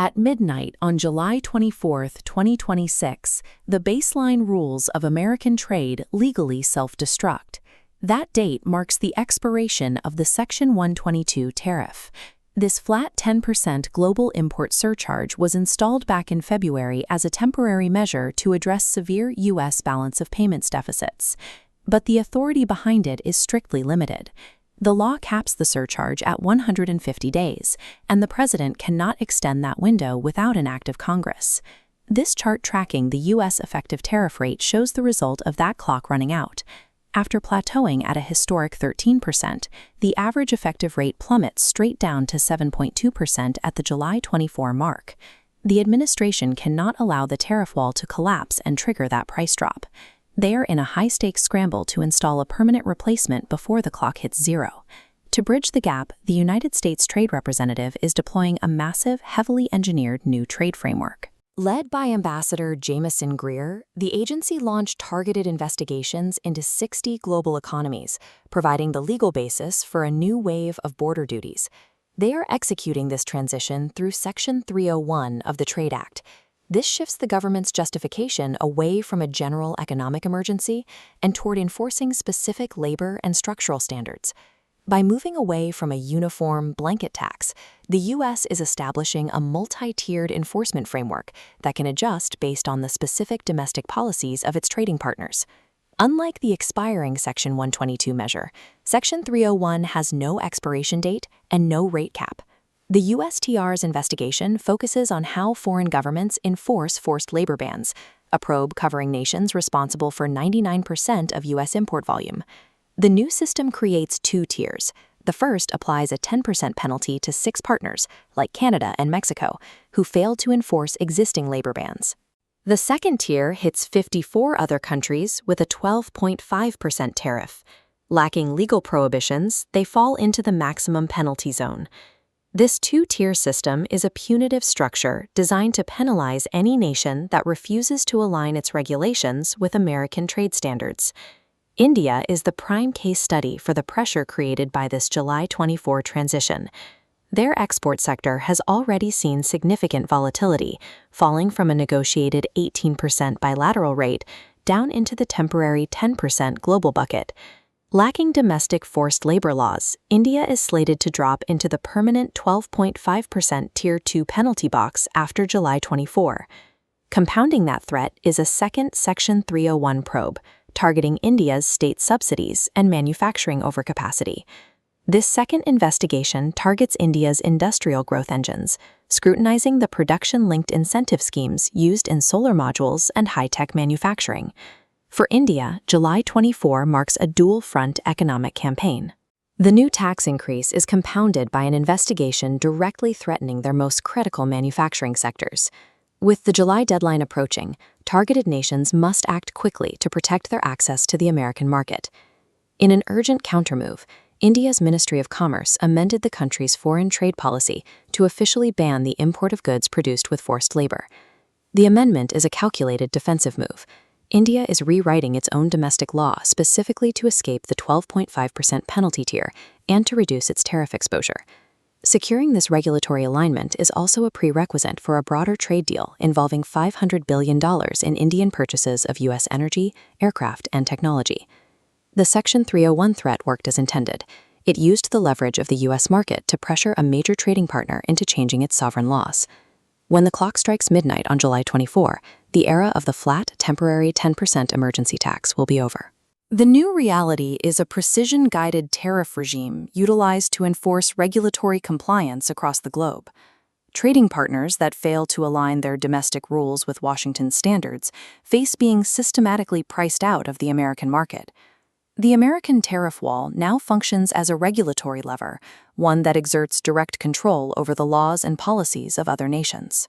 At midnight on July 24, 2026, the baseline rules of American trade legally self-destruct. That date marks the expiration of the Section 122 tariff. This flat 10% global import surcharge was installed back in February as a temporary measure to address severe U.S. balance of payments deficits. But the authority behind it is strictly limited. The law caps the surcharge at 150 days, and the president cannot extend that window without an act of Congress. This chart tracking the U.S. effective tariff rate shows the result of that clock running out. After plateauing at a historic 13%, the average effective rate plummets straight down to 7.2% at the July 24 mark. The administration cannot allow the tariff wall to collapse and trigger that price drop. They are in a high-stakes scramble to install a permanent replacement before the clock hits zero. To bridge the gap, the United States Trade Representative is deploying a massive, heavily engineered new trade framework. Led by Ambassador Jameson Greer, the agency launched targeted investigations into 60 global economies, providing the legal basis for a new wave of border duties. They are executing this transition through Section 301 of the Trade Act. This shifts the government's justification away from a general economic emergency and toward enforcing specific labor and structural standards. By moving away from a uniform blanket tax, the U.S. is establishing a multi-tiered enforcement framework that can adjust based on the specific domestic policies of its trading partners. Unlike the expiring Section 122 measure, Section 301 has no expiration date and no rate cap. The USTR's investigation focuses on how foreign governments enforce forced labor bans, a probe covering nations responsible for 99% of U.S. import volume. The new system creates two tiers. The first applies a 10% penalty to 6 partners, like Canada and Mexico, who fail to enforce existing labor bans. The second tier hits 54 other countries with a 12.5% tariff. Lacking legal prohibitions, they fall into the maximum penalty zone. This two-tier system is a punitive structure designed to penalize any nation that refuses to align its regulations with American trade standards. India is the prime case study for the pressure created by this July 24 transition. Their export sector has already seen significant volatility, falling from a negotiated 18% bilateral rate down into the temporary 10% global bucket. Lacking domestic forced labor laws, India is slated to drop into the permanent 12.5% Tier 2 penalty box after July 24. Compounding that threat is a second Section 301 probe, targeting India's state subsidies and manufacturing overcapacity. This second investigation targets India's industrial growth engines, scrutinizing the production-linked incentive schemes used in solar modules and high-tech manufacturing. For India, July 24 marks a dual-front economic campaign. The new tax increase is compounded by an investigation directly threatening their most critical manufacturing sectors. With the July deadline approaching, targeted nations must act quickly to protect their access to the American market. In an urgent countermove, India's Ministry of Commerce amended the country's foreign trade policy to officially ban the import of goods produced with forced labor. The amendment is a calculated defensive move. India is rewriting its own domestic law specifically to escape the 12.5% penalty tier and to reduce its tariff exposure. Securing this regulatory alignment is also a prerequisite for a broader trade deal involving $500 billion in Indian purchases of U.S. energy, aircraft, and technology. The Section 301 threat worked as intended. It used the leverage of the U.S. market to pressure a major trading partner into changing its sovereign laws. When the clock strikes midnight on July 24, the era of the flat, temporary 10% emergency tax will be over. The new reality is a precision-guided tariff regime utilized to enforce regulatory compliance across the globe. Trading partners that fail to align their domestic rules with Washington's standards face being systematically priced out of the American market. The American tariff wall now functions as a regulatory lever, one that exerts direct control over the laws and policies of other nations.